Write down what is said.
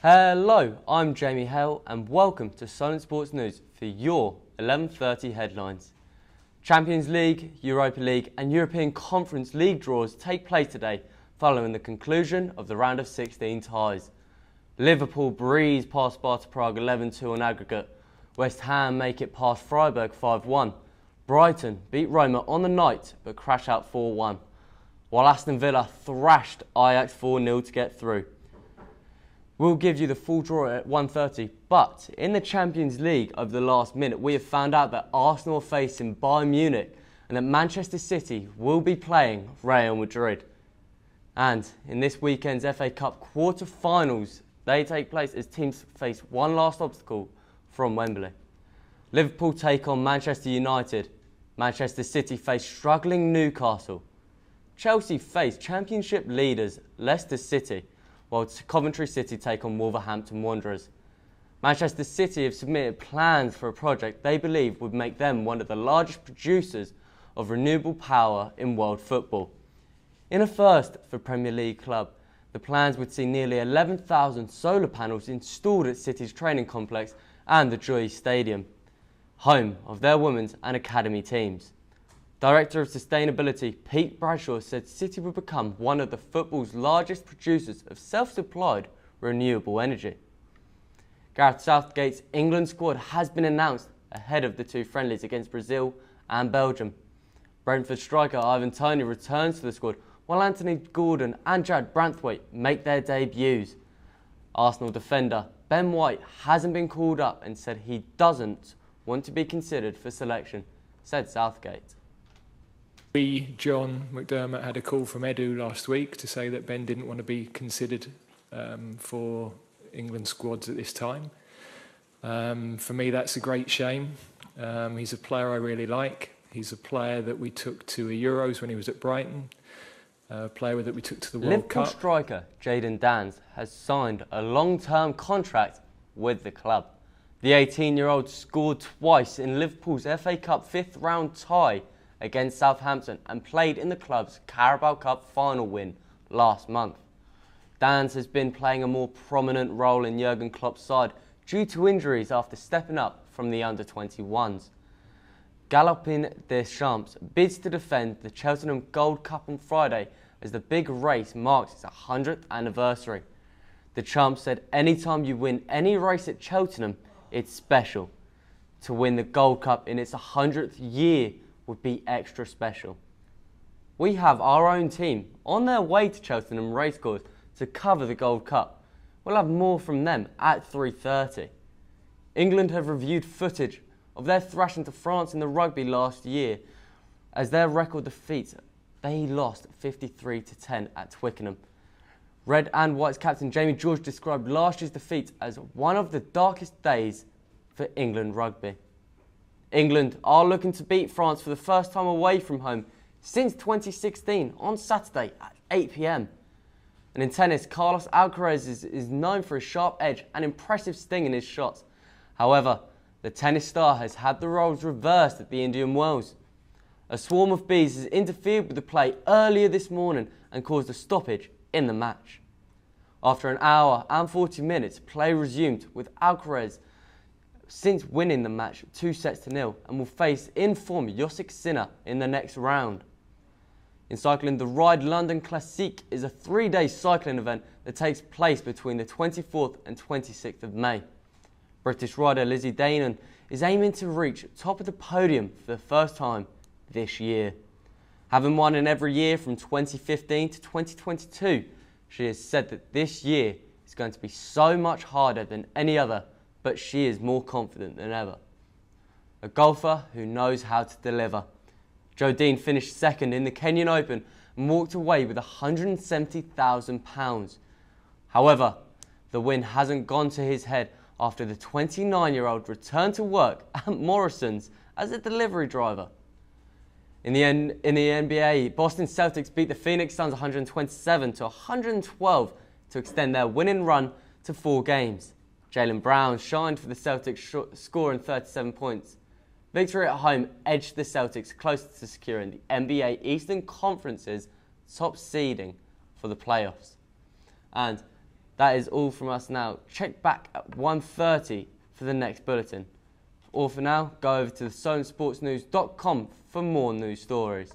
Hello, I'm Jamie Hale and welcome to Solent Sports News for your 11:30 headlines. Champions League, Europa League and European Conference League draws take place today following the conclusion of the round of 16 ties. Liverpool breeze past Sparta Prague 11-2 on aggregate. West Ham make it past Freiburg 5-1. Brighton beat Roma on the night but crash out 4-1. While Aston Villa thrashed Ajax 4-0 to get through. We'll give you the full draw at 1:30, but in the Champions League over the last minute, we have found out that Arsenal are facing Bayern Munich and that Manchester City will be playing Real Madrid. And in this weekend's FA Cup quarter-finals, they take place as teams face one last obstacle from Wembley. Liverpool take on Manchester United. Manchester City face struggling Newcastle. Chelsea face Championship leaders Leicester City, while Coventry City take on Wolverhampton Wanderers. Manchester City have submitted plans for a project they believe would make them one of the largest producers of renewable power in world football. In a first for Premier League club, the plans would see nearly 11,000 solar panels installed at City's training complex and the Joy Stadium, home of their women's and academy teams. Director of Sustainability Pete Bradshaw said City would become one of the football's largest producers of self-supplied renewable energy. Gareth Southgate's England squad has been announced ahead of the two friendlies against Brazil and Belgium. Brentford striker Ivan Toney returns to the squad, while Anthony Gordon and Jared Branthwaite make their debuts. Arsenal defender Ben White hasn't been called up and said he doesn't want to be considered for selection, said Southgate. John McDermott had a call from Edu last week to say that Ben didn't want to be considered for England squads at this time. For me, that's a great shame. He's a player I really like. He's a player that we took to the Euros when he was at Brighton, a player that we took to the World Cup. Liverpool striker Jadon Danns has signed a long-term contract with the club. The 18-year-old scored twice in Liverpool's FA Cup fifth-round tie against Southampton and played in the club's Carabao Cup final win last month. Danns has been playing a more prominent role in Jurgen Klopp's side due to injuries after stepping up from the under-21s. Galopin Deschamps bids to defend the Cheltenham Gold Cup on Friday as the big race marks its 100th anniversary. Deschamps said anytime you win any race at Cheltenham, it's special. To win the Gold Cup in its 100th year would be extra special. We have our own team on their way to Cheltenham Racecourse to cover the Gold Cup. We'll have more from them at 3:30. England have reviewed footage of their thrashing to France in the rugby last year. As their record defeats, they lost 53-10 at Twickenham. Red and White's captain Jamie George described last year's defeat as one of the darkest days for England rugby. England are looking to beat France for the first time away from home since 2016 on Saturday at 8 p.m. And in tennis, Carlos Alcaraz is known for his sharp edge and impressive sting in his shots. However, the tennis star has had the roles reversed at the Indian Wells. A swarm of bees has interfered with the play earlier this morning and caused a stoppage in the match. After an hour and 40 minutes, play resumed with Alcaraz since winning the match 2-0 and will face in-form Josik Sinner in the next round. In cycling, the Ride London Classique is a 3-day cycling event that takes place between the 24th and 26th of May. British rider Lizzie Deignan is aiming to reach top of the podium for the first time this year. Having won in every year from 2015 to 2022, she has said that this year is going to be so much harder than any other, but she is more confident than ever. A golfer who knows how to deliver. Joe Dean finished second in the Kenyan Open and walked away with £170,000. However, the win hasn't gone to his head after the 29-year-old returned to work at Morrison's as a delivery driver. In the NBA, Boston Celtics beat the Phoenix Suns 127-112 to extend their winning run to 4 games. Jaylen Brown shined for the Celtics, scoring 37 points. Victory at home edged the Celtics closer to securing the NBA Eastern Conference's top seeding for the playoffs. And That is all from us now. Check back at 1:30 for the next bulletin. Or for now, go over to solentsportsnews.com for more news stories.